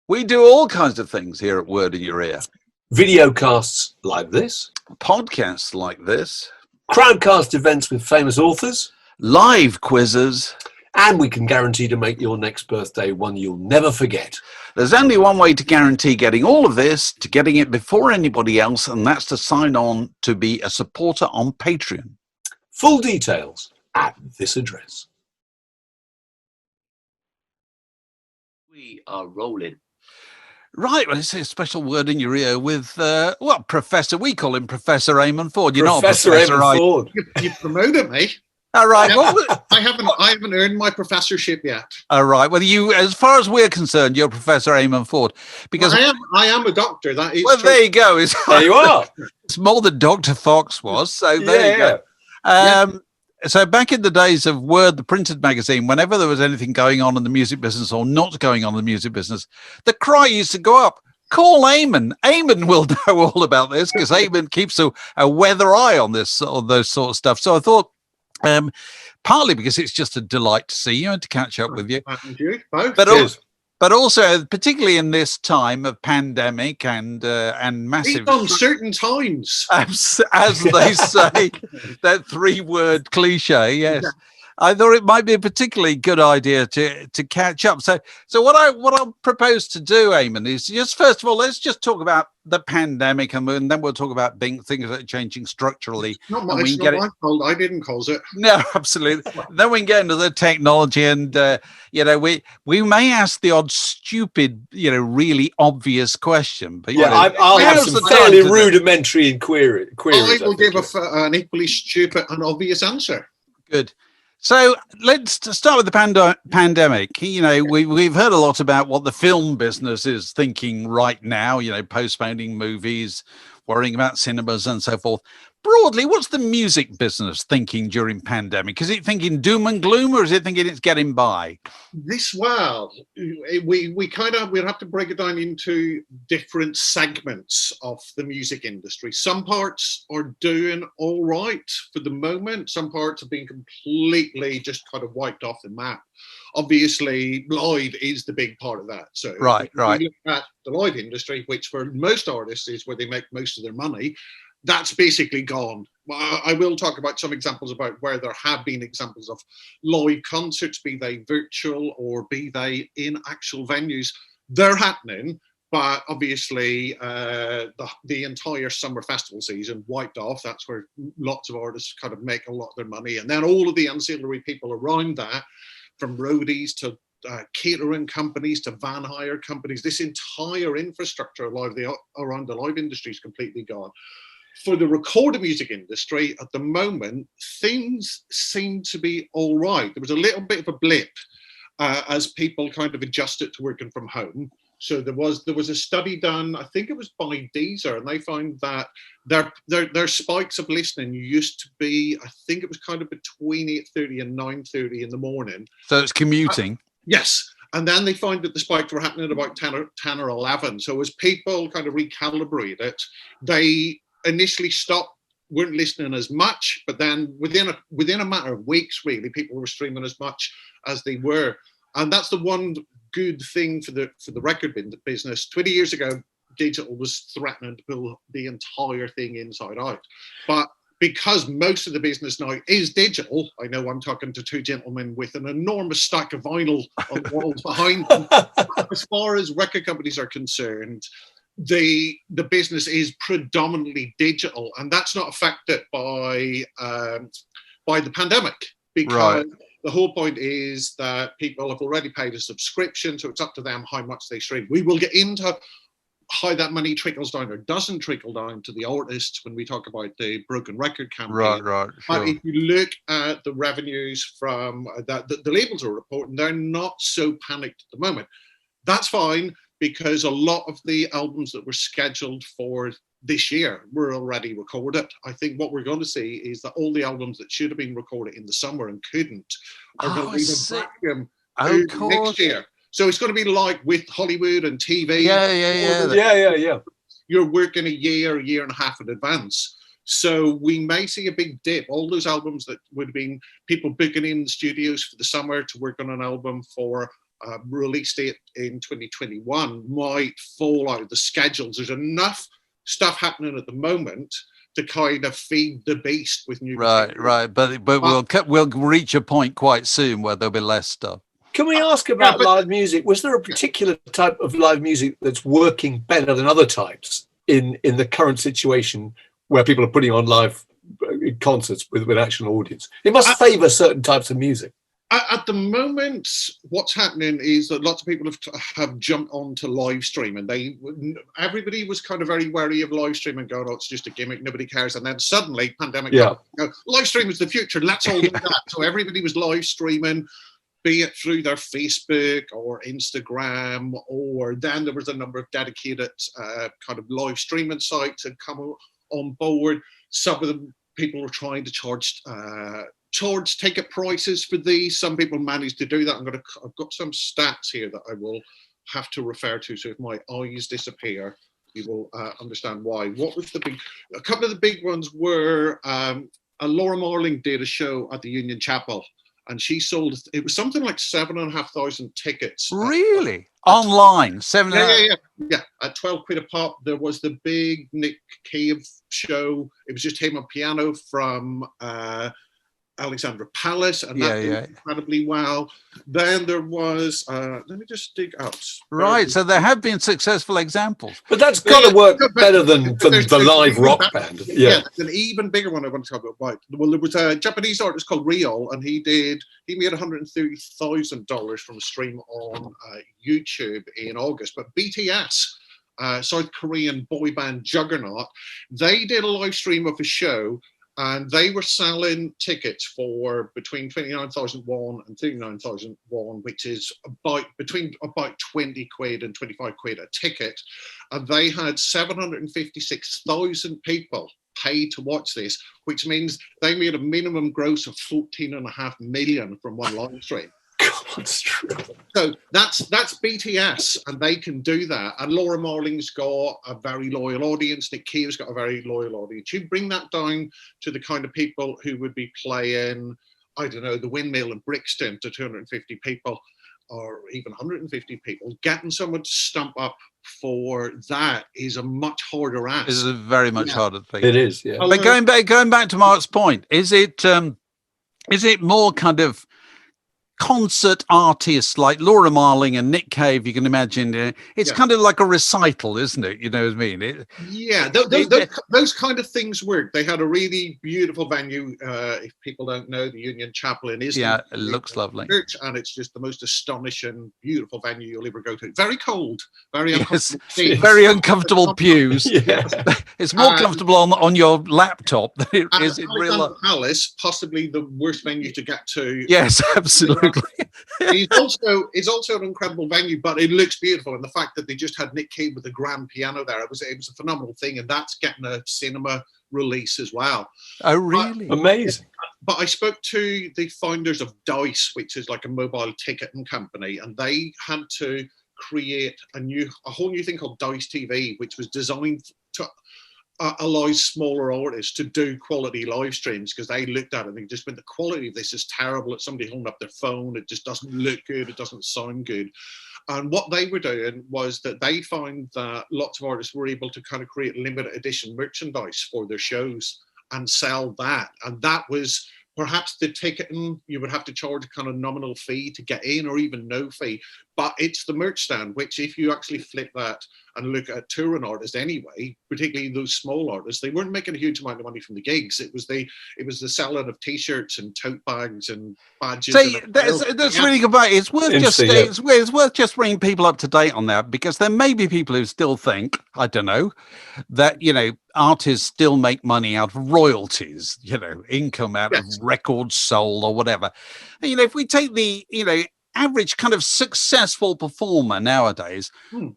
We do all kinds of things here at Word in Your Ear. Videocasts like this. Podcasts like this. Crowdcast events with famous authors. Live quizzes. And we can guarantee to make your next birthday one you'll never forget. There's only one way to guarantee getting all of this, to getting it before anybody else, and that's to sign on to be a supporter on Patreon. Full details at this address. We are rolling. Right, well, it's a special Word in Your Ear with, Professor, we call him Professor Eamonn Forde. You're Professor not a professor, Eamonn Forde. You promoted me. All right. I haven't earned my professorship yet. All right. Well, you, as far as we're concerned, you're Professor Eamonn Forde, because I am a doctor. That is. Well, true. there you go. There you are. It's more than Dr. Fox was. So there you go. So back in the days of Word, the printed magazine, whenever there was anything going on in the music business or not going on in the music business, the cry used to go up, call Eamonn. Eamonn will know all about this, because Eamonn keeps a weather eye on this, or those sort of stuff. So I thought, partly because it's just a delight to see you and to catch up with you. And you both. But also, particularly in this time of pandemic and massive uncertain times, as they say, that 3-word cliche. Yes, I thought it might be a particularly good idea to catch up. So what I propose to do, Eamonn, is just first of all, let's just talk about the pandemic, and then we'll talk about things that are changing structurally. It's not my fault. I didn't cause it. No, absolutely. Then we can get into the technology, and we may ask the odd stupid, really obvious question. But I'll have some fairly rudimentary queries. I will give an equally stupid and obvious answer. Good. So let's start with the pandemic. We've heard a lot about what the film business is thinking right now, postponing movies, worrying about cinemas and so forth. Broadly, what's the music business thinking during pandemic? Is it thinking doom and gloom, or is it thinking it's getting by? We'll have to break it down into different segments of the music industry. Some parts are doing all right for the moment. Some parts have been completely just kind of wiped off the map. Obviously, live is the big part of that. So right. If you look at the live industry, which for most artists is where they make most of their money, that's basically gone. I will talk about some examples about where there have been examples of live concerts, be they virtual or be they in actual venues. They're happening, but obviously the entire summer festival season wiped off. That's where lots of artists kind of make a lot of their money. And then all of the ancillary people around that, from roadies to catering companies to van hire companies, this entire infrastructure around the live industry is completely gone. For the recorded music industry, at the moment, things seem to be all right. There was a little bit of a blip as people kind of adjusted to working from home. So there was a study done, I think it was by Deezer, and they found that their spikes of listening used to be, I think it was kind of between 8:30 and 9:30 in the morning. So it's commuting. Yes. And then they found that the spikes were happening at about 10 or 11. So as people kind of recalibrated, they initially weren't listening as much, but then within a matter of weeks, really, people were streaming as much as they were. And that's the one good thing for the record business. 20 years ago, digital was threatening to pull the entire thing inside out. But because most of the business now is digital, I know I'm talking to two gentlemen with an enormous stack of vinyl on the walls behind them. As far as record companies are concerned, the business is predominantly digital, and that's not affected by the pandemic, because the whole point is that people have already paid a subscription, so it's up to them how much they stream. We will get into how that money trickles down or doesn't trickle down to the artists when we talk about the broken record campaign. Right, sure. But if you look at the revenues from the labels are reporting, they're not so panicked at the moment. That's fine, because a lot of the albums that were scheduled for this year were already recorded. I think what we're going to see is that all the albums that should have been recorded in the summer and couldn't are going to be the vacuum next year. So it's going to be like with Hollywood and TV. Yeah. You're working a year and a half in advance. So we may see a big dip. All those albums that would have been people booking in the studios for the summer to work on an album for release date in 2021 might fall out of the schedules. There's enough stuff happening at the moment to kind of feed the beast with new material. Right. But we'll reach a point quite soon where there'll be less stuff. Can we ask about live music? Was there a particular type of live music that's working better than other types in the current situation where people are putting on live concerts with actual audience? It must favour certain types of music. At the moment, what's happening is that lots of people have jumped onto live stream, and everybody was kind of very wary of live stream and going, "Oh, it's just a gimmick, nobody cares." And then suddenly, pandemic, live stream is the future. Let's all do that. So everybody was live streaming, be it through their Facebook or Instagram, or then there was a number of dedicated kind of live streaming sites that come on board. Some of them people were trying to charge ticket prices for these. Some people managed to do that. I've got some stats here that I will have to refer to. So if my eyes disappear, you will understand why. What was a couple of the big ones were Laura Marling did a show at the Union Chapel, and she sold, it was something like 7,500 tickets. Really? Online? Yeah, at 12 quid a pop. There was the big Nick Cave show. It was just him on piano from Alexandra Palace, and that did incredibly well. Then there was, let me just dig up. Right, so there have been successful examples. But that's got to work better than the live rock band. Yeah, an even bigger one I want to talk about. Well, there was a Japanese artist called Real, and he made $130,000 from a stream on YouTube in August. But BTS, South Korean boy band juggernaut, they did a live stream of a show, and they were selling tickets for between 29,000 won and 39,000 won, which is between 20 quid and 25 quid a ticket. And they had 756,000 people pay to watch this, which means they made a minimum gross of 14.5 million from one live stream. That's true. So that's BTS, and they can do that. And Laura Marling's got a very loyal audience. Nick Cave's got a very loyal audience. You bring that down to the kind of people who would be playing, I don't know, the Windmill in Brixton to 250 people, or even 150 people. Getting someone to stump up for that is a much harder ask. It's a very much harder thing. It is, yeah. But going back to Mark's point, is it more kind of concert artists like Laura Marling and Nick Cave? You can imagine it's kind of like a recital, isn't it? You know what I mean? Those kind of things work. They had a really beautiful venue. If people don't know, the Union Chapel in Islington. Yeah, it looks lovely. Church, and it's just the most astonishing, beautiful venue you'll ever go to. Very cold, very uncomfortable. Very uncomfortable pews. It's more comfortable on your laptop than it is in real life. Palace, possibly the worst venue to get to. Yes, absolutely. It's also an incredible venue, but it looks beautiful. And the fact that they just had Nick Cave with a grand piano there, it was a phenomenal thing. And that's getting a cinema release as well. Oh, really? Amazing. But I spoke to the founders of Dice, which is like a mobile ticketing company, and they had to create a whole new thing called Dice TV, which was designed to allows smaller artists to do quality live streams, because they looked at it and they just went, the quality of this is terrible. It's somebody holding up their phone. It just doesn't look good. It doesn't sound good. And what they were doing was that they found that lots of artists were able to kind of create limited edition merchandise for their shows and sell that. And that was perhaps the ticketing, you would have to charge a kind of nominal fee to get in, or even no fee. But it's the merch stand, which if you actually flip that and look at touring artists anyway, particularly those small artists, they weren't making a huge amount of money from the gigs. It was the selling of T-shirts and tote bags and badges. See, that's really good. It's worth just bringing people up to date on that, because there may be people who still think, I don't know, that artists still make money out of royalties, income out of records sold or whatever. And, if we take the average kind of successful performer nowadays,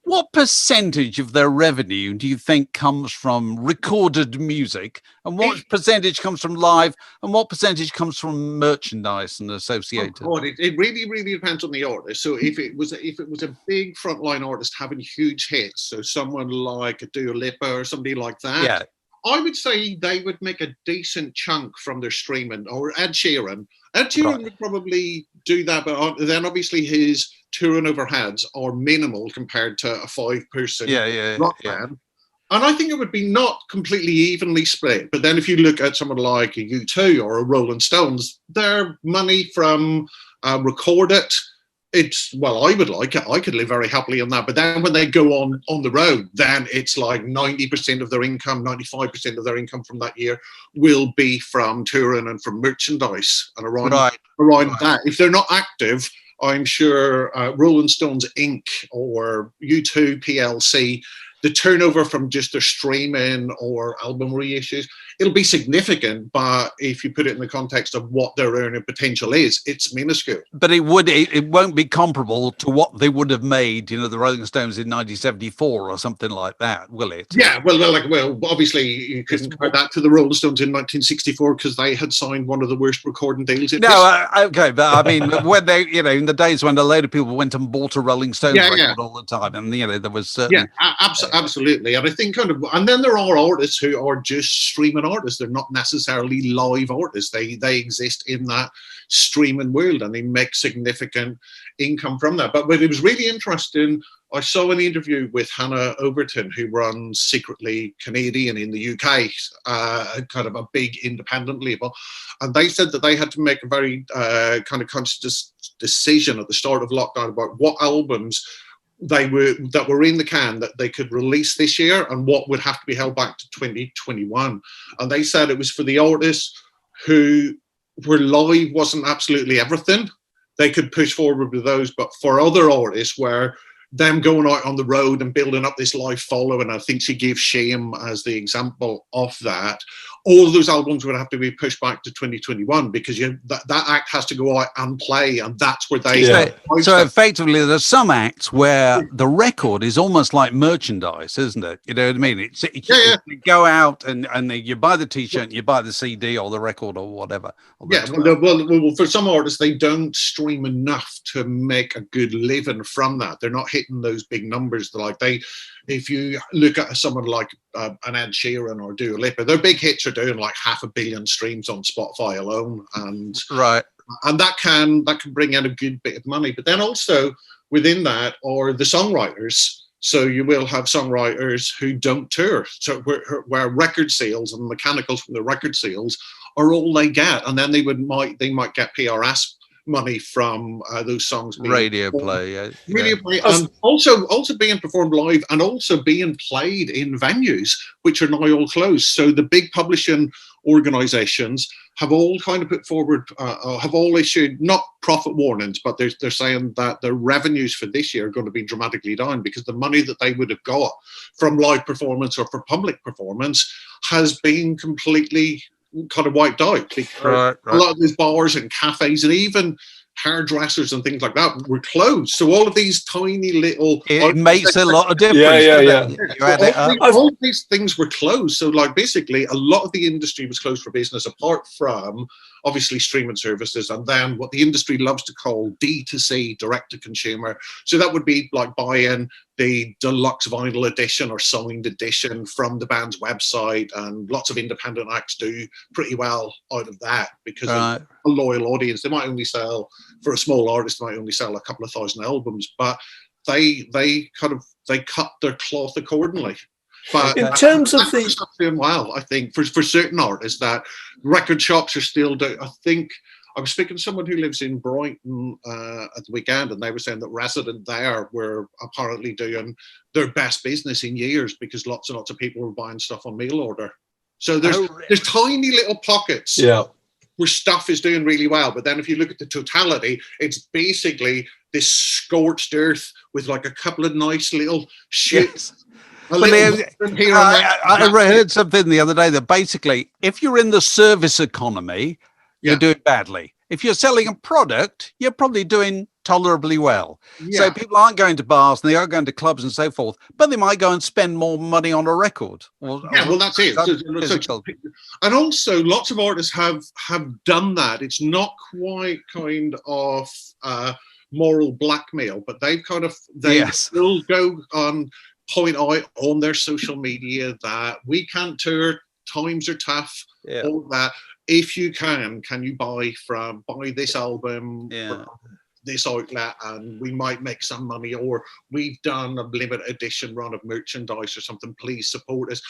what percentage of their revenue do you think comes from recorded music, and what percentage comes from live, and what percentage comes from merchandise and associated? It really, really depends on the artist. So if it was a big frontline artist having huge hits, so someone like a Dua Lipa or somebody like that, I would say they would make a decent chunk from their streaming, or Ed Sheeran. Ed Sheeran would probably do that, but then obviously his touring overheads are minimal compared to a 5-person rock band. And I think it would be not completely evenly split. But then if you look at someone like a U2 or a Rolling Stones, their money from recorded, it's, well, I would like it. I could live very happily on that. But then when they go on the road, then it's like 90% of their income, 95% of their income from that year will be from touring and from merchandise and around that. If they're not active, I'm sure Rolling Stones Inc. or U2 PLC, the turnover from just their streaming or album reissues, it'll be significant, but if you put it in the context of what their earning potential is, it's minuscule. But it won't be comparable to what they would have made, the Rolling Stones in 1974 or something like that, will it? Yeah, well, obviously you couldn't compare that to the Rolling Stones in 1964 because they had signed one of the worst recording deals. Okay, but I mean, when they, in the days when a load of people went and bought a Rolling Stones record all the time, and there was certain... Absolutely. And I think and then there are artists who are just streaming artists. They're not necessarily live artists. They exist in that streaming world and they make significant income from that. But it was really interesting. I saw an interview with Hannah Overton, who runs Secretly Canadian in the UK, kind of a big independent label. And they said that they had to make a very kind of conscious decision at the start of lockdown about what albums that were in the can that they could release this year and what would have to be held back to 2021. And they said it was for the artists who were live wasn't absolutely everything. They could push forward with those, but for other artists where them going out on the road and building up this live following, I think she gave Shame as the example of that, all of those albums would have to be pushed back to 2021 because that act has to go out and play, and that's where they... So effectively, there's some acts where the record is almost like merchandise, isn't it? You know what I mean? You go out and you buy the T-shirt, and you buy the CD or the record or whatever. Well, for some artists, they don't stream enough to make a good living from that. They're not hitting those big numbers. If you look at someone like an Ed Sheeran or Dua Lipa, their big hits are doing like 500 million streams on Spotify alone, and that can bring in a good bit of money. But then also within that are the songwriters. So you will have songwriters who don't tour, so where record sales and mechanicals from the record sales are all they get, and then they might get PRS money from those songs being radio play, and also being performed live and also being played in venues which are now all closed. So the big publishing organizations have all kind of put forward, have all issued not profit warnings, but they're saying that their revenues for this year are going to be dramatically down because the money that they would have got from live performance or for public performance has been completely kind of wiped out because a lot of these bars and cafes and even hairdressers and things like that were closed. So all of these tiny little... It makes a lot of difference. All of these things were closed. So basically a lot of the industry was closed for business apart from obviously streaming services and then what the industry loves to call D2C, direct to consumer. So that would be like buying the deluxe vinyl edition or signed edition from the band's website, and lots of independent acts do pretty well out of that because of a loyal audience. They might only sell, for a small artist, they might only sell a couple of thousand albums, but they cut their cloth accordingly. But in terms of doing well, I think for certain artists that record shops are still doing. I think I was speaking to someone who lives in Brighton at the weekend, and they were saying that Resident there were apparently doing their best business in years because lots and lots of people were buying stuff on mail order. So there's tiny little pockets where stuff is doing really well, but then if you look at the totality, it's basically this scorched earth with like a couple of nice little shits. I heard something the other day that basically, if you're in the service economy, you're doing badly. If you're selling a product, you're probably doing tolerably well. So people aren't going to bars and they are going to clubs and so forth, but they might go and spend more money on a record. That's it. And also, lots of artists have done that. It's not quite kind of moral blackmail, but they still go on. Point out on their social media that we can't tour times are tough, Yeah. all that. If you can you buy this album from this outlet, and we might make some money, or we've done a limited edition run of merchandise or something, please support us,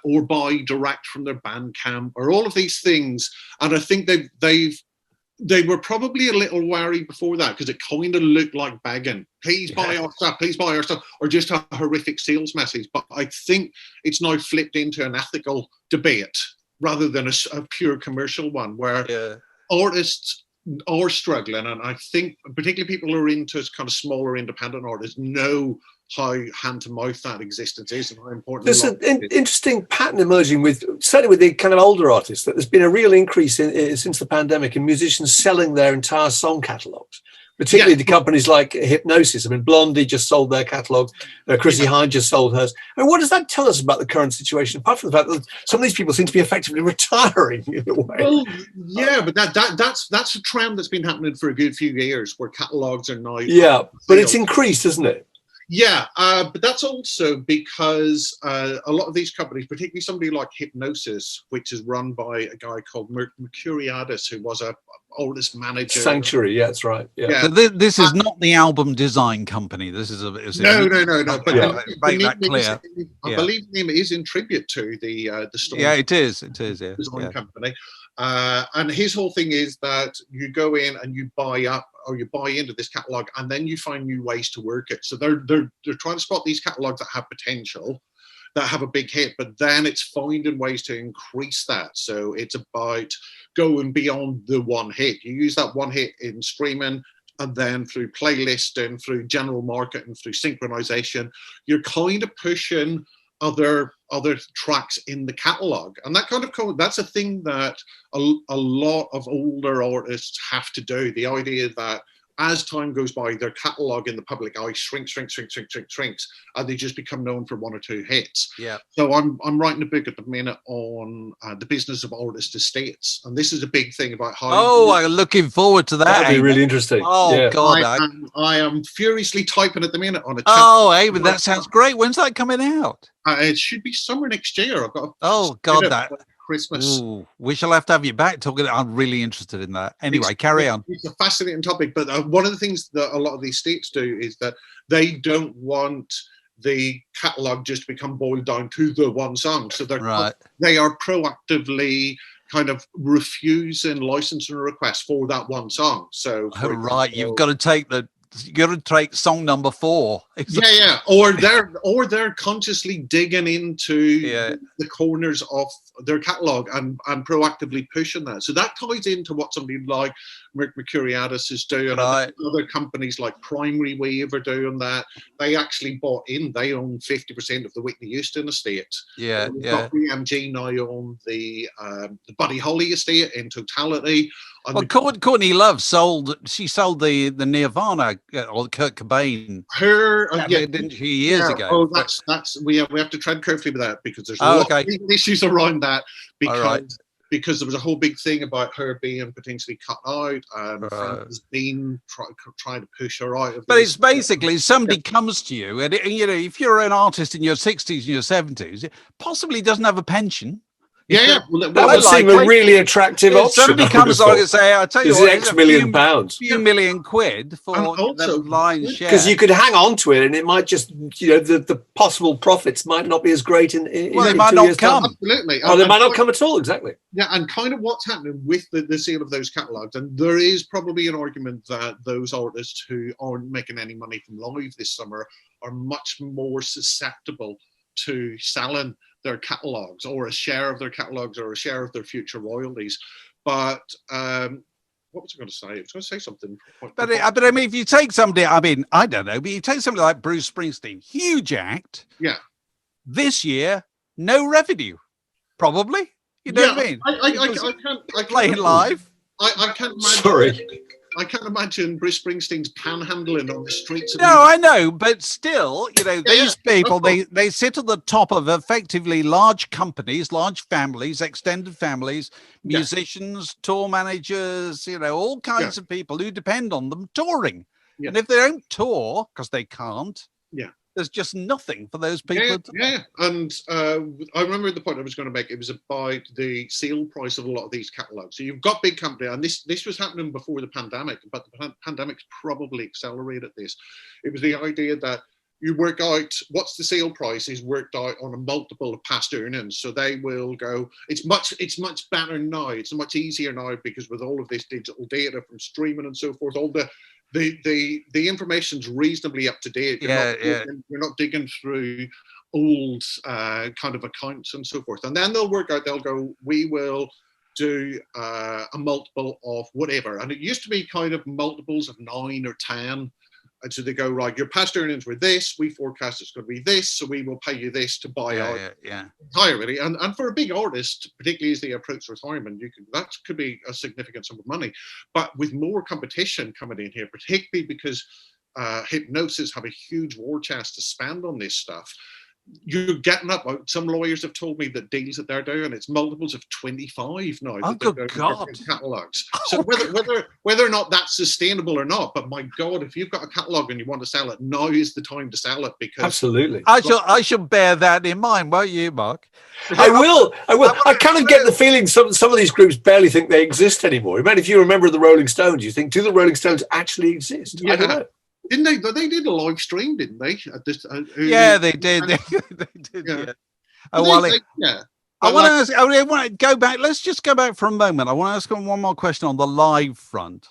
or buy direct from their Bandcamp, or all of these things. And I think they were probably a little wary before that, because it kind of looked like begging. Please buy our stuff, please buy our stuff, or just a horrific sales message. But I think it's now flipped into an ethical debate rather than a pure commercial one, where artists are struggling. And I think particularly people who are into kind of smaller independent artists know how hand to mouth that existence is and how important. There's an interesting pattern emerging certainly with the kind of older artists, that there's been a real increase since the pandemic in musicians selling their entire song catalogues, particularly to companies like Hypnosis. I mean, Blondie just sold their catalogue. Chrissie Hynde just sold hers. I mean, what does that tell us about the current situation, apart from the fact that some of these people seem to be effectively retiring in a way? Well, yeah, but that's a trend that's been happening for a good few years, where catalogues are now. Yeah, but it's increased, isn't it? Yeah, but that's also because a lot of these companies, particularly somebody like Hypnosis, which is run by a guy called Mercuriadis, who was a artist manager. Sanctuary, yeah, that's right. Yeah. So this is not the album design company. This is no. But make that clear. I believe the name is in tribute to the story. Yeah, it is. It is. Yeah. Design company. And his whole thing is that you go in and you buy up, or you buy into this catalog, and then you find new ways to work it. So they're trying to spot these catalogs that have potential, that have a big hit, but then it's finding ways to increase that. So it's about going beyond the one hit. You use that one hit in streaming, and then through playlisting, through general marketing, through synchronization, you're kind of pushing other tracks in the catalog. And that that's a thing that a lot of older artists have to do. The idea that as time goes by, their catalog in the public eye shrinks, and they just become known for one or two hits. Yeah. So I'm writing a book at the minute on the business of artist estates, and this is a big thing about how. Oh, I'm looking forward to that. That'd be really interesting. Oh yeah. God, I am furiously typing at the minute on it. Oh, Eamon, that sounds great. When's that coming out? It should be summer next year. I've got. That. Christmas. Ooh, we shall have to have you back talking. I'm really interested in that. Anyway, carry on. It's a fascinating topic, but one of the things that a lot of these states do is that they don't want the catalogue just to become boiled down to the one song. So they are proactively kind of refusing licensing requests for that one song. So you've got to take song number 4. Yeah. Or they're consciously digging into the corners of their catalogue and proactively pushing that. So that ties into what somebody like Mercuriadis is doing. Right. Other companies like Primary Wave are doing that. They actually bought in. They own 50% of the Whitney Houston estate. We've got BMG now on the Buddy Holly estate in totality. Well, Courtney Love sold the Nirvana or Kurt Cobain. Didn't she years ago? Oh, that's we have to tread carefully with that, because there's a lot of issues around that, because there was a whole big thing about her being potentially cut out, and Frank has been trying to push her out. But it's basically somebody comes to you, and if you're an artist in your 60s and your 70s, possibly doesn't have a pension. That would seem a really attractive option. Somebody comes along and say, I'll tell you what, X million pounds. A few million quid for the lion's share. Because you could hang on to it, and it might just, the possible profits might not be as great in they might not come. Absolutely. Or they might not come at all, exactly. Yeah, and kind of what's happening with the sale of those catalogues, and there is probably an argument that those artists who aren't making any money from live this summer are much more susceptible to selling their catalogues, or a share of their catalogues, or a share of their future royalties. But what was I going to say? I was going to say something. But I mean, if you take somebody, I don't know, but you take somebody like Bruce Springsteen, huge act. Yeah. This year, no revenue, probably. You know what I mean? I can't playing live. I can't imagine. Sorry. I can't imagine Bruce Springsteen's panhandling on the streets. No, I know, but still, these people, they sit at the top of effectively large companies, large families, extended families, musicians, tour managers, all kinds of people who depend on them touring. Yeah. And if they don't tour, because they can't, there's just nothing for those people. Yeah. And I remember the point I was going to make. It was about the sale price of a lot of these catalogues. So you've got big company, and this was happening before the pandemic, but the pandemic's probably accelerated this. It was the idea that you work out what's the sale price is worked out on a multiple of past earnings. So they will go, it's much better now. It's much easier now because with all of this digital data from streaming and so forth, all the information's reasonably up to date. You're not digging through old kind of accounts and so forth. And then they'll go, we will do a multiple of whatever. And it used to be kind of multiples of 9 or 10. And so they go, right, your past earnings were this, we forecast it's going to be this, so we will pay you this to buy out entirely. And for a big artist, particularly as they approach retirement, that could be a significant sum of money. But with more competition coming in here, particularly because hypnosis have a huge war chest to spend on this stuff, you're getting up. Some lawyers have told me that deals that they're doing, it's multiples of 25 now. Oh, good God. Catalogues. So whether or not that's sustainable or not, but my God, if you've got a catalogue and you want to sell it, now is the time to sell it, because absolutely. I shall bear that in mind, won't you, Mark? I will. I kind of get the feeling some of these groups barely think they exist anymore. I mean, if you remember the Rolling Stones, you think, do the Rolling Stones actually exist? Yeah. I don't know. Didn't they? They did a live stream, didn't they? They did. They did. Yeah. I want to go back. Let's just go back for a moment. I want to ask one more question on the live front.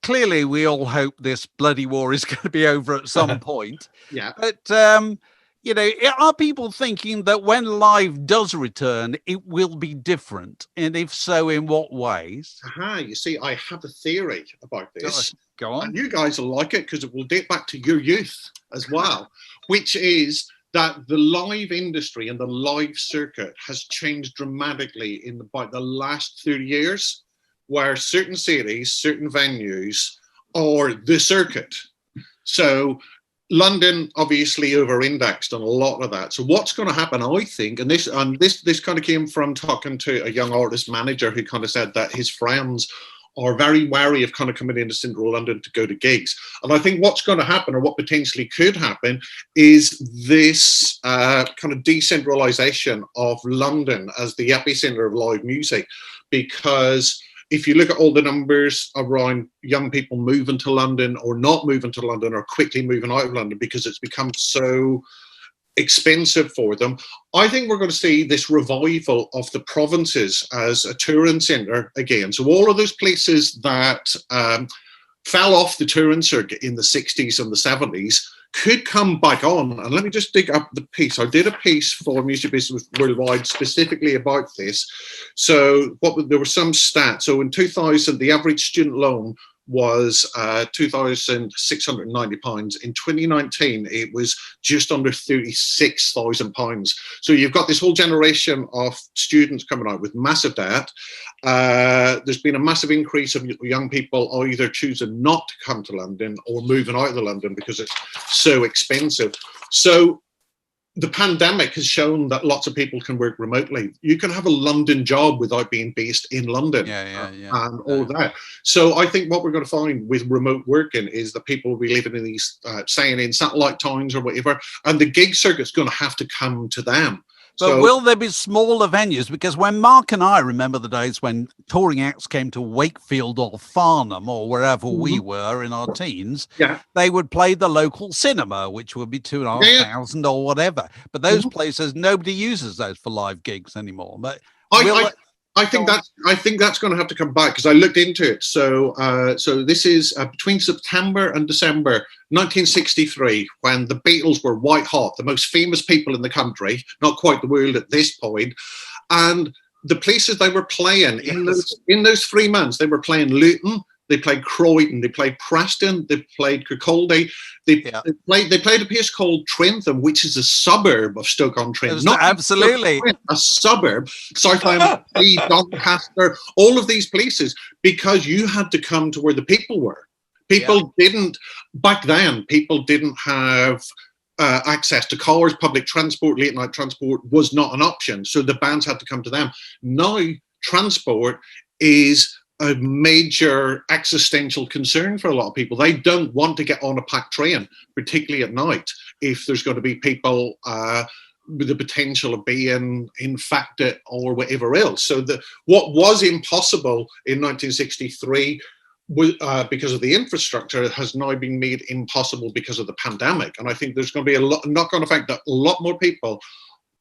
Clearly we all hope this bloody war is going to be over at some point. Yeah. But are people thinking that when live does return, it will be different? And if so, in what ways? You see, I have a theory about this. Go on. And you guys will like it because it will date back to your youth as well, which is that the live industry and the live circuit has changed dramatically in about the last 30 years, where certain cities, certain venues are the circuit. So London obviously over-indexed on a lot of that. So what's going to happen, I think, and this kind of came from talking to a young artist manager who kind of said that his friends are very wary of kind of coming into central London to go to gigs. And I think what's going to happen, or what potentially could happen, is this kind of decentralization of London as the epicenter of live music. Because if you look at all the numbers around young people moving to London or not moving to London or quickly moving out of London because it's become so expensive for them, I think we're going to see this revival of the provinces as a touring centre again. So all of those places that fell off the touring circuit in the 60s and the 70s could come back on. And let me just dig up the piece. I did a piece for Music Business Worldwide specifically about this. So there were some stats. So in 2000, the average student loan was £2,690. In 2019, it was just under £36,000. So you've got this whole generation of students coming out with massive debt. There's been a massive increase of young people either choosing not to come to London or moving out of London because it's so expensive. So the pandemic has shown that lots of people can work remotely. You can have a London job without being based in London and all that. So I think what we're going to find with remote working is that people will be living in these, staying in satellite towns or whatever, and the gig circuit's going to have to come to them. But will there be smaller venues? Because when Mark and I remember the days when touring acts came to Wakefield or Farnham or wherever we were in our teens, they would play the local cinema, which would be 2,500 or whatever. But those places, nobody uses those for live gigs anymore. But I think that's going to have to come back because I looked into it. So this is between September and December 1963, when the Beatles were white hot, the most famous people in the country, not quite the world at this point, and the places they were playing in those 3 months, they were playing Luton, they played Croydon, they played Preston, they played Kirkcaldy, they played a place called Trentham, which is a suburb of Stoke-on-Trent. Absolutely. A suburb, Southampton, Doncaster, all of these places, because you had to come to where the people were. People didn't have access to cars, public transport, late night transport was not an option. So the bands had to come to them. Now transport is a major existential concern for a lot of people. They don't want to get on a packed train, particularly at night, if there's going to be people with the potential of being infected or whatever else. So what was impossible in 1963 because of the infrastructure has now been made impossible because of the pandemic. And I think there's going to be a knock-on effect that a lot more people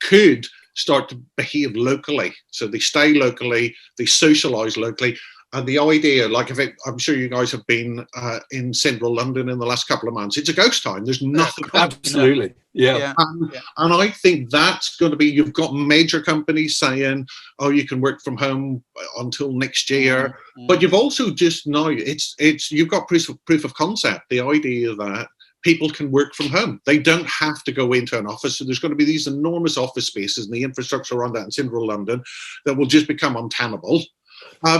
could start to behave locally. So they stay locally, they socialize locally. And the idea, like I'm sure you guys have been in central London in the last couple of months, it's a ghost town. There's nothing. Absolutely. Yeah. And I think that's going to be, you've got major companies saying, oh, you can work from home until next year. But you've also just now, you've got proof of concept. The idea that people can work from home. They don't have to go into an office. So there's going to be these enormous office spaces and the infrastructure around that in central London that will just become untenable.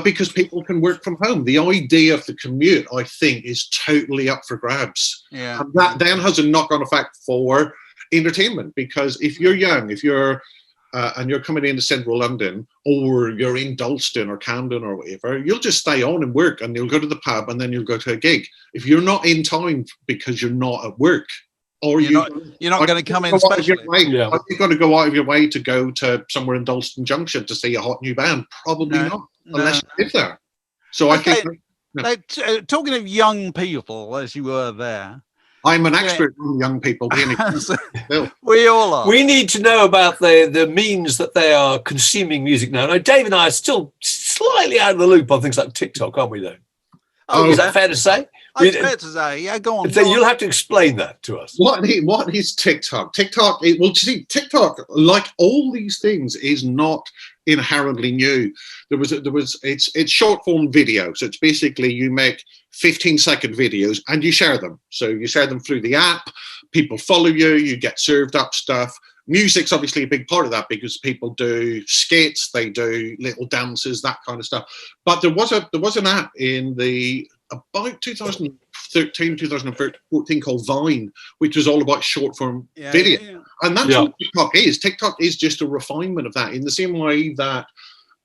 Because people can work from home. The idea of the commute, I think, is totally up for grabs. Yeah. And that then has a knock-on effect for entertainment, because if you're young, and you're coming into central London, or you're in Dalston or Camden or whatever, you'll just stay on and work, and you'll go to the pub, and then you'll go to a gig. If you're not in town because you're not at work, or you're not going to come in specially. Are you going to go out of your way to go to somewhere in Dalston Junction to see a hot new band? Probably not, unless you live there. So I think... talking of young people, as you were there... I'm an expert on young people. We all are. We need to know about the means that they are consuming music now. Now, Dave and I are still slightly out of the loop on things like TikTok, aren't we, though? Is that fair to say? It's fair to say. Yeah, go on. So you'll have to explain that to us. What is TikTok? TikTok, TikTok, like all these things, is not inherently new. It's short form video. So it's basically you make 15-second videos and you share them. So you share them through the app. People follow you. You get served up stuff. Music's obviously a big part of that because people do skits, they do little dances, that kind of stuff. But there was an app in about 2013, 2014 called Vine, which was all about short form video. Yeah. And that's what TikTok is. TikTok is just a refinement of that, in the same way that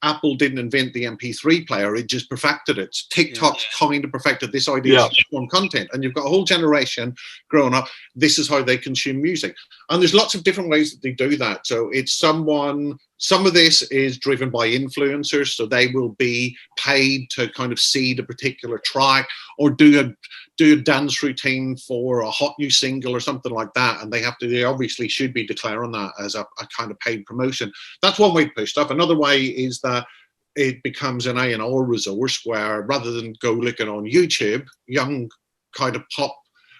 Apple didn't invent the MP3 player, it just perfected it. TikTok's kind of perfected this idea of short-form content. And you've got a whole generation growing up, this is how they consume music. And there's lots of different ways that they do that. So it's some of this is driven by influencers, so they will be paid to kind of seed a particular track or do a dance routine for a hot new single or something like that, and they obviously should be declaring that as a kind of paid promotion. That's one way to push stuff. Another way is that it becomes an A&R resource where, rather than go looking on YouTube, young kind of pop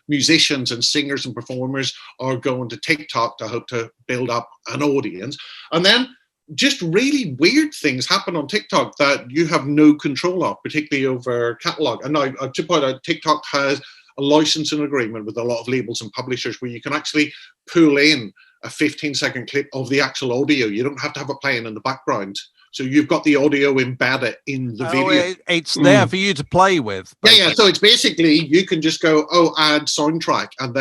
musicians and singers and performers are going to TikTok to hope to build up an audience. And then just really weird things happen on TikTok that you have no control of, particularly over catalog. And now, to point out, TikTok has a licensing agreement with a lot of labels and publishers where you can actually pull in a 15-second clip of the actual audio. You don't have to have it playing in the background. So you've got the audio embedded in the video. It's there for you to play with. Basically. Yeah. So it's basically, you can just go, add soundtrack, and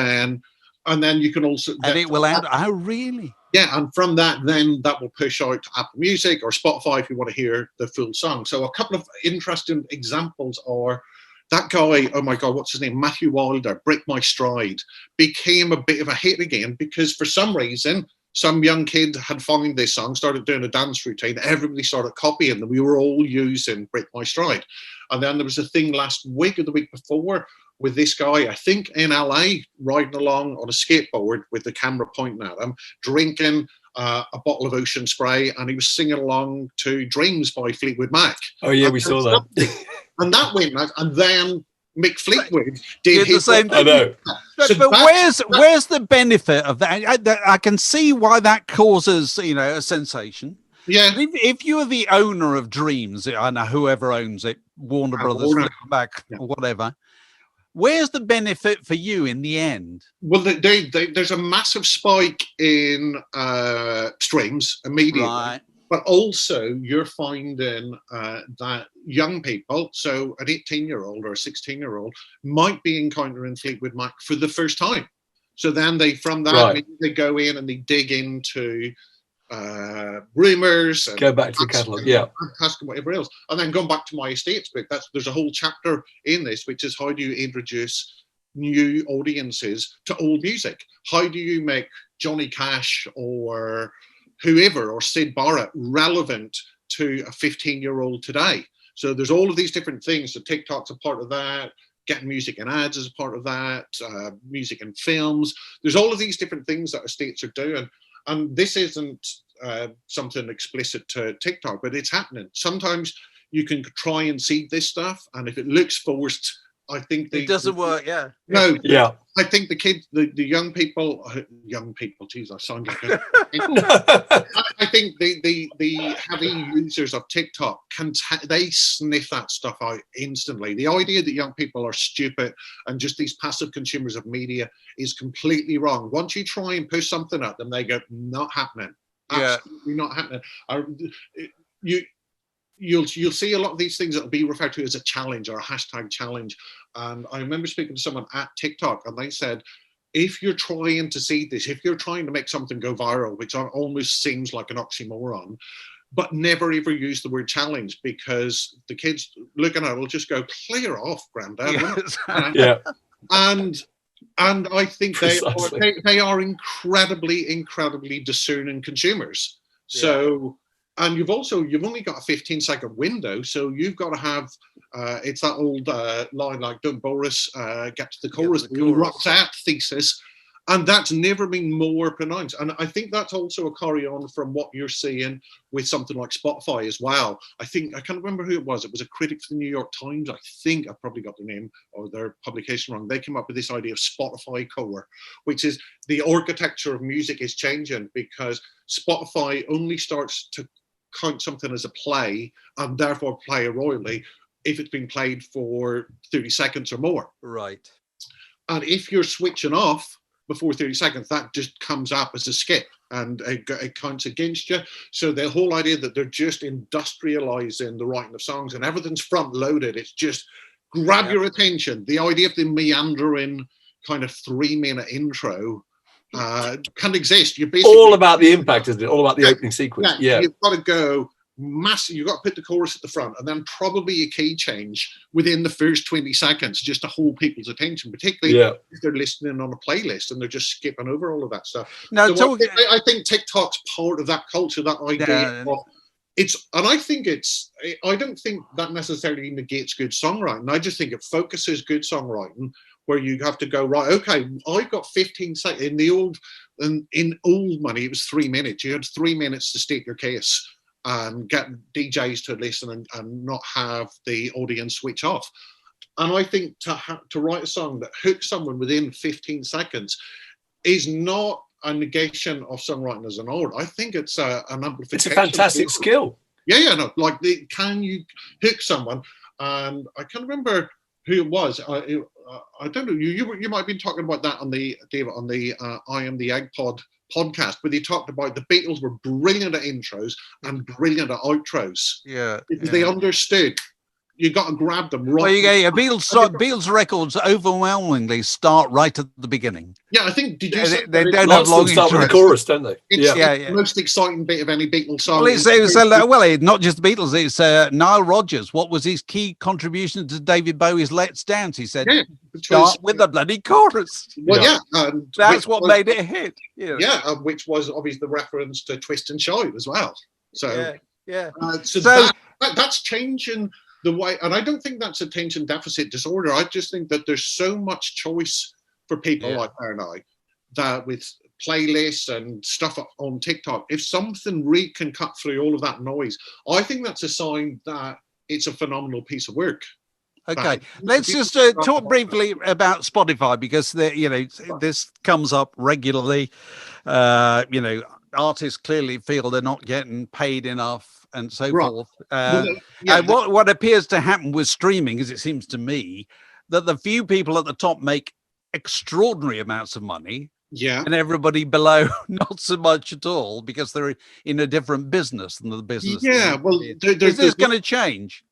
then you can also... And it will add... Oh, really? Yeah, and from that, then that will push out to Apple Music or Spotify if you want to hear the full song. So a couple of interesting examples are that guy, oh my God, what's his name? Matthew Wilder, Break My Stride, became a bit of a hit again because for some reason, some young kid had found this song, started doing a dance routine, everybody started copying them. We were all using Break My Stride. And then there was a thing last week or the week before with this guy, I think in LA, riding along on a skateboard with the camera pointing at him, drinking a bottle of Ocean Spray, and he was singing along to Dreams by Fleetwood Mac. Oh yeah, we saw that. And that went out, and then Mick Fleetwood did the same thing. I know. But where's the benefit of that? I can see why that causes, a sensation. Yeah. If you're the owner of Dreams, I know whoever owns it, Warner Brothers, Fleetwood Mac, or whatever. Where's the benefit for you in the end? Well, there's a massive spike in streams immediately, right. But also you're finding that young people, so an 18-year-old or a 16-year-old, might be encountering Fleetwood Mac for the first time. So then they go in and they dig into rumours, and go back to the catalogue, yeah, and whatever else, and then going back to my estates book. There's a whole chapter in this, which is how do you introduce new audiences to old music? How do you make Johnny Cash or whoever or Sid Barrett relevant to a 15-year-old today? So there's all of these different things. So TikTok's a part of that. Getting music and ads is a part of that. Music and films. There's all of these different things that estates are doing. And this isn't something explicit to TikTok, but it's happening. Sometimes you can try and seed this stuff, and if it looks forced, I think it doesn't work. Yeah. No. Yeah. I think the kids, the young people. Geez, I sound like a. I think the heavy users of TikTok they sniff that stuff out instantly. The idea that young people are stupid and just these passive consumers of media is completely wrong. Once you try and push something at them, they go, not happening. Absolutely not happening. You'll see a lot of these things that will be referred to as a challenge or a hashtag challenge. And I remember speaking to someone at TikTok, and they said, if you're trying to see this, if you're trying to make something go viral, which almost seems like an oxymoron, but never ever use the word challenge, because the kids looking at it will just go, clear off, granddad. Yes. Yeah. And I think they are incredibly discerning consumers. So, and you've only got a 15-second window, so you've got to have it's that old line like "Don't Boris get to the chorus, rocks out" thesis, and that's never been more pronounced. And I think that's also a carry on from what you're seeing with something like Spotify as well. I can't remember who it was. It was a critic for the New York Times. I think I probably got the name or their publication wrong. They came up with this idea of Spotify core, which is the architecture of music is changing because Spotify only starts to count something as a play and therefore play a royalty if it's been played for 30 seconds or more. Right. And if you're switching off before 30 seconds, that just comes up as a skip and it counts against you. So the whole idea that they're just industrializing the writing of songs and everything's front loaded, it's just grab your attention. The idea of the meandering kind of 3-minute intro can exist. You're basically all about the impact, isn't it? All about the opening sequence. Yeah. You've got to go massive. You've got to put the chorus at the front and then probably a key change within the first 20 seconds just to hold people's attention, particularly if they're listening on a playlist and they're just skipping over all of that stuff. No, so I think TikTok's part of that culture, that idea of I don't think that necessarily negates good songwriting. I just think it focuses good songwriting where you have to go, right, okay, I've got 15 seconds. In old money, it was 3 minutes. You had 3 minutes to state your case and get DJs to listen and not have the audience switch off. And I think to write a song that hooks someone within 15 seconds is not a negation of songwriting as an art. I think it's an amplification. It's a fantastic skill. Can you hook someone? And I can't remember who it was. I don't know. You might have been talking about that on the I Am the Egg podcast, where they talked about the Beatles were brilliant at intros and brilliant at outros. Because they understood. You got to grab them right. Well, Beatles records overwhelmingly start right at the beginning. Yeah, I think they don't have long start with the chorus, don't they? It's the most exciting bit of any Beatles song. Well, not just the Beatles. It's Nile Rodgers. What was his key contribution to David Bowie's "Let's Dance"? He said, "Start with the bloody chorus." Well, that's what made it a hit. Which was obviously the reference to "Twist and Shout" as well. So that's changing the way, and I don't think that's attention deficit disorder. I just think that there's so much choice for people like her and I, that with playlists and stuff on TikTok, if something can cut through all of that noise, I think that's a sign that it's a phenomenal piece of work. Okay, let's just talk briefly about Spotify, because this comes up regularly. Artists clearly feel they're not getting paid enough and so forth. And what appears to happen with streaming is, it seems to me, that the few people at the top make extraordinary amounts of money, and everybody below not so much at all, because they're in a different business than the business. Is this going to change?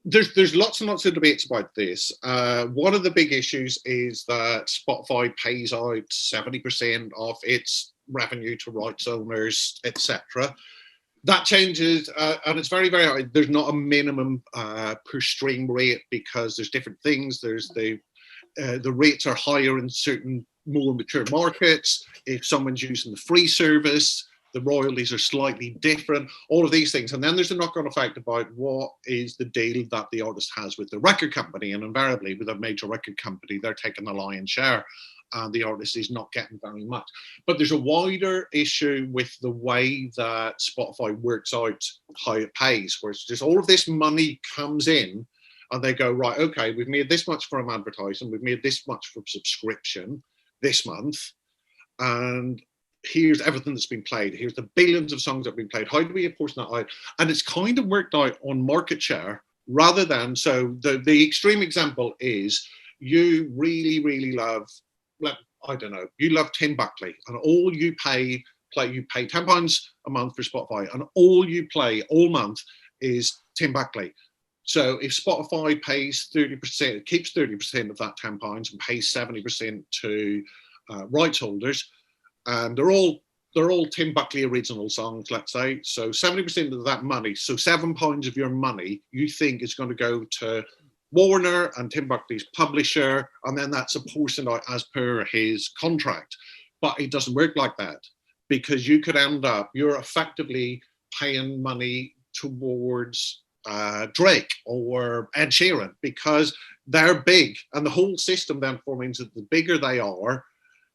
there's lots and lots of debates about this. One of the big issues is that Spotify pays out 70% of its revenue to rights owners, etc. That changes, and it's very, very hard. There's not a minimum per stream rate because there's different things. There's the rates are higher in certain more mature markets. If someone's using the free service, the royalties are slightly different, all of these things. And then there's a knock-on effect about what is the deal that the artist has with the record company. And invariably, with a major record company, they're taking the lion's share and the artist is not getting very much. But there's a wider issue with the way that Spotify works out how it pays, where it's just all of this money comes in and they go, right, okay, we've made this much from advertising, we've made this much from subscription this month, and here's everything that's been played. Here's the billions of songs that have been played. How do we apportion that out? And it's kind of worked out on market share rather than, so the extreme example is you really, really love, I don't know, you love Tim Buckley and all you pay £10 a month for Spotify and all you play all month is Tim Buckley. So if Spotify pays 30%, keeps 30% of that £10 and pays 70% to rights holders, and they're all Tim Buckley original songs, let's say. So 70% of that money, so £7 of your money, you think is going to go to Warner and Tim Buckley's publisher, and then that's apportioned out as per his contract. But it doesn't work like that because you could end up, you're effectively paying money towards Drake or Ed Sheeran because they're big, and the whole system then means that the bigger they are,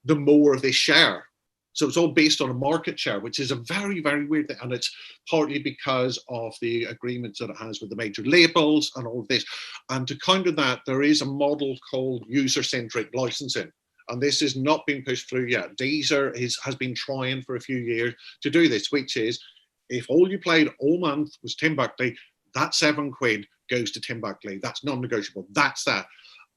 the more they share. So it's all based on a market share, which is a very, very weird thing. And it's partly because of the agreements that it has with the major labels and all of this. And to counter that, there is a model called user-centric licensing. And this has not been pushed through yet. Deezer has been trying for a few years to do this, which is if all you played all month was Tim Buckley, that £7 goes to Tim Buckley. That's non-negotiable. That's that.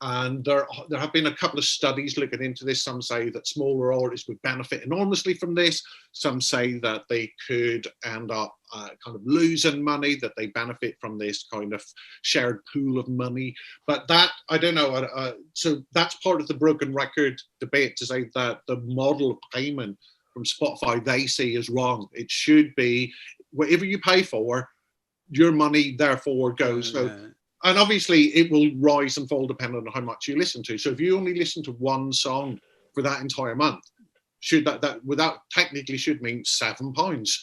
And there have been a couple of studies looking into this. Some say that smaller artists would benefit enormously from this. Some say that they could end up kind of losing money, that they benefit from this kind of shared pool of money. But that, I don't know. So that's part of the broken record debate, to say that the model of payment from Spotify they see is wrong. It should be whatever you pay for, your money therefore goes. So, and obviously it will rise and fall depending on how much you listen to. So if you only listen to one song for that entire month, should that without technically should mean £7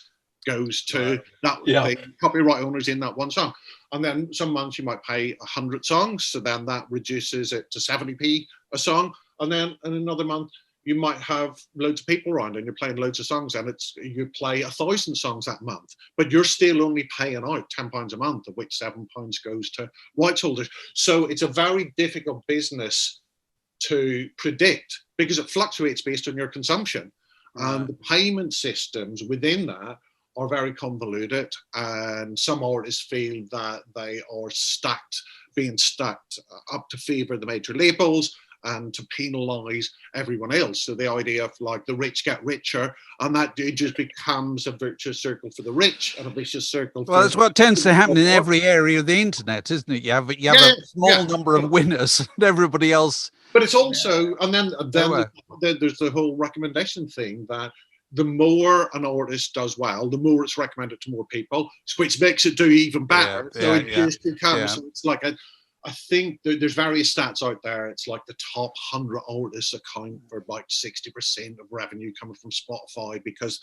goes to the copyright owners in that one song. And then some months you might pay 100 songs, so then that reduces it to 70p a song. And then in another month you might have loads of people around and you're playing loads of songs, and you play 1,000 songs that month, but you're still only paying out £10 a month, of which £7 goes to rights holders. So it's a very difficult business to predict because it fluctuates based on your consumption. And the payment systems within that are very convoluted, and some artists feel that they are being stacked up to favour the major labels and to penalise everyone else. So the idea of like the rich get richer, and that it just becomes a virtuous circle for the rich and a vicious circle. Well, that's what tends to happen in every area of the internet, isn't it? You have a small number of winners and everybody else. But it's also, and then there's the whole recommendation thing that the more an artist does well, the more it's recommended to more people, which makes it do even better. So it just becomes, so it's like I think there's various stats out there. It's like the top 100 artists account for about 60% of revenue coming from Spotify, because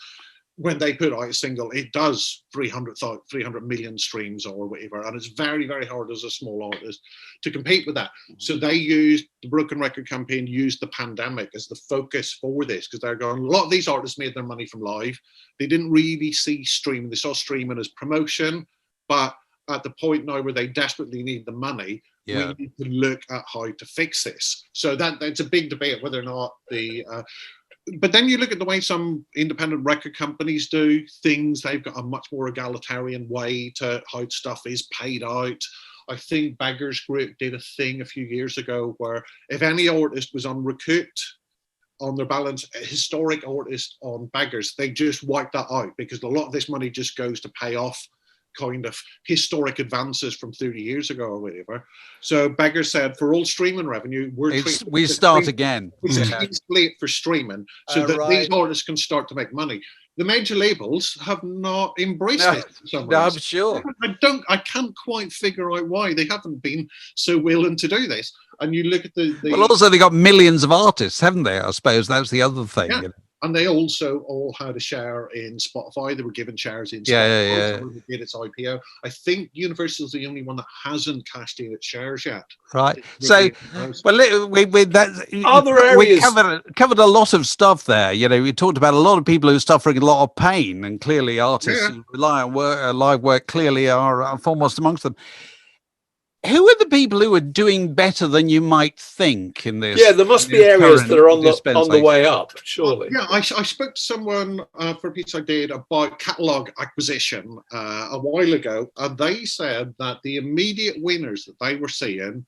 when they put out a single, it does 300 million streams or whatever. And it's very, very hard as a small artist to compete with that. So they used the Broken Record campaign, used the pandemic as the focus for this, because they're going, a lot of these artists made their money from live. They didn't really see streaming. They saw streaming as promotion, but at the point now where they desperately need the money, we need to look at how to fix this. So that's a big debate whether or not but then you look at the way some independent record companies do things. They've got a much more egalitarian way to how stuff is paid out. I think Beggars Group did a thing a few years ago where if any artist was unrecouped on their balance, a historic artist on Beggars, they just wiped that out because a lot of this money just goes to pay off kind of historic advances from 30 years ago or whatever. So Beggar said, for all streaming revenue, we start again. It's a clean slate for streaming, so that these artists can start to make money. The major labels have not embraced it. No, I'm sure. I can't quite figure out why they haven't been so willing to do this. And you look at the well, also they got millions of artists, haven't they? I suppose that's the other thing. Yeah. You know? And they also all had a share in Spotify. They were given shares in Spotify. Yeah. Did its IPO. I think Universal's the only one that hasn't cashed in its shares yet. Right. So, well, with that, other areas we covered a lot of stuff there. You know, we talked about a lot of people who are suffering a lot of pain, and clearly artists who rely on live work clearly are foremost amongst them. Who are the people who are doing better than you might think in this? Yeah, there must be areas that are on the way up, surely. Yeah, I spoke to someone for a piece I did about catalogue acquisition a while ago, and they said that the immediate winners that they were seeing,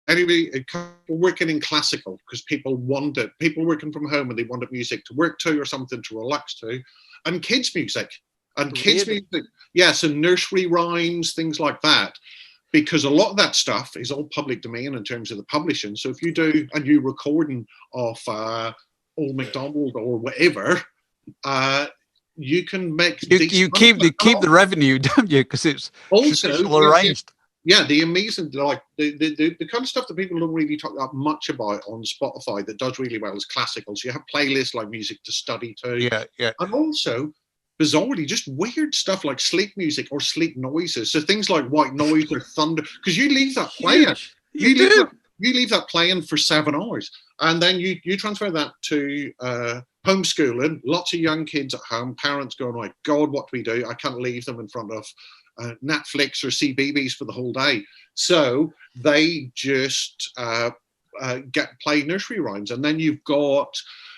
anyway, working in classical, because people working from home and they wanted music to work to or something to relax to, and kids' music. And kids' music, so nursery rhymes, things like that, because a lot of that stuff is all public domain in terms of the publishing. So if you do a new recording of Old MacDonald or whatever, you can make you keep the revenue, don't you? Because it's also arranged. Yeah, the amazing, like the kind of stuff that people don't really talk that much about on Spotify that does really well is classical. So you have playlists like music to study to. Yeah. And also, bizarrely, just weird stuff like sleep music or sleep noises. So things like white noise or thunder, because you leave that playing. You leave that playing for 7 hours, and then you transfer that to homeschooling. Lots of young kids at home, parents going like, God, what do we do? I can't leave them in front of Netflix or CBeebies for the whole day. So they just play nursery rhymes, and then you've got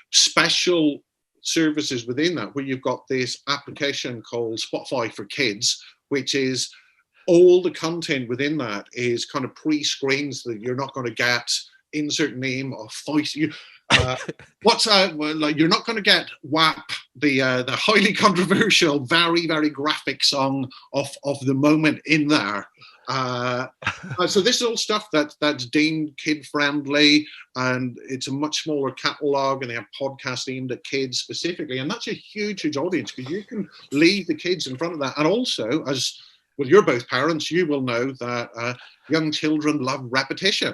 special services within that where you've got this application called Spotify for Kids, which is all the content within that is kind of pre-screens that you're not going to get insert name of voice. You're not going to get WAP, the highly controversial, very, very graphic song of the moment in there. So this is all stuff that's deemed kid friendly, and it's a much smaller catalogue, and they have podcasts aimed at kids specifically, and that's a huge audience because you can leave the kids in front of that. And also, as well, you're both parents, you will know that young children love repetition.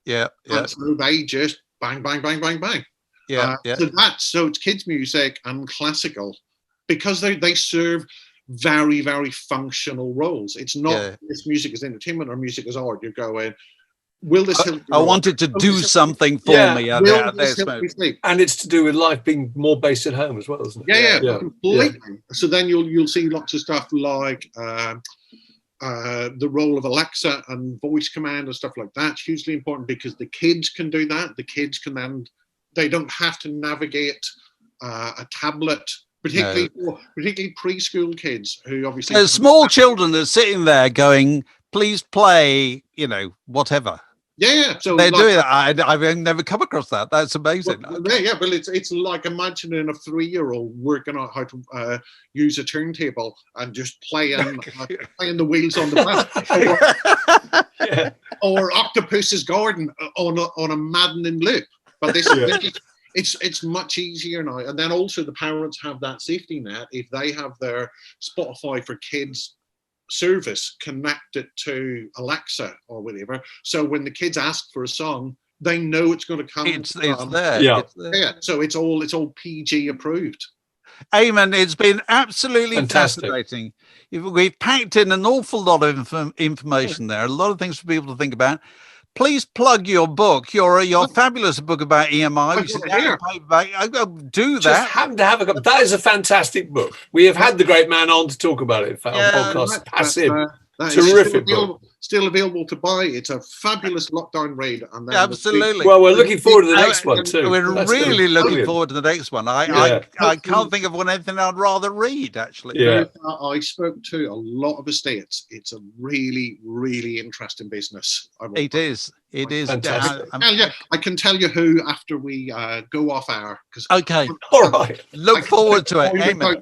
Yeah. And so they just bang, bang, bang, bang, bang. So it's kids music and classical because they serve very, very functional roles. It's not this music is entertainment or music is art. You're going, will this help? I want it to do something for me. And it's to do with life being more based at home as well, isn't it? Yeah, completely. Yeah. So then you'll see lots of stuff like the role of Alexa and voice command and stuff like that. It's hugely important because the kids can do that. The kids can then, they don't have to navigate a tablet. Particularly preschool kids who obviously... So small children are sitting there going, please play, whatever. Yeah. So they're doing that. I've never come across that. That's amazing. Well, it's like imagining a 3-year-old working out how to use a turntable and just playing the wheels on the back. Or Octopus's Garden on a maddening loop. But this It's much easier now. And then also the parents have that safety net if they have their Spotify for Kids service connected to Alexa or whatever. So when the kids ask for a song, they know it's going to come. It's there. Yeah. So it's all PG approved. Eamon, it's been absolutely fascinating. We've packed in an awful lot of information there, a lot of things for people to think about. Please plug your book, your fabulous book about EMI. Do that. Just happen to have a copy. That is a fantastic book. We have had the great man on to talk about it on podcast. Passive. Terrific book. Still available to buy. It's a fabulous lockdown read. And then absolutely. Well, we're looking forward to the next one too. We're really looking forward to the next one. I can't think of anything I'd rather read, actually. Yeah. I spoke to a lot of estates. It's a really, really interesting business. It is. Fantastic. I can tell you who after we go off air. Okay. All right. Look forward to it. Amen.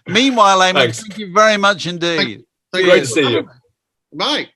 Meanwhile, Eamon, Thanks. thank you very much indeed. Thank Great you. to see you. Bye.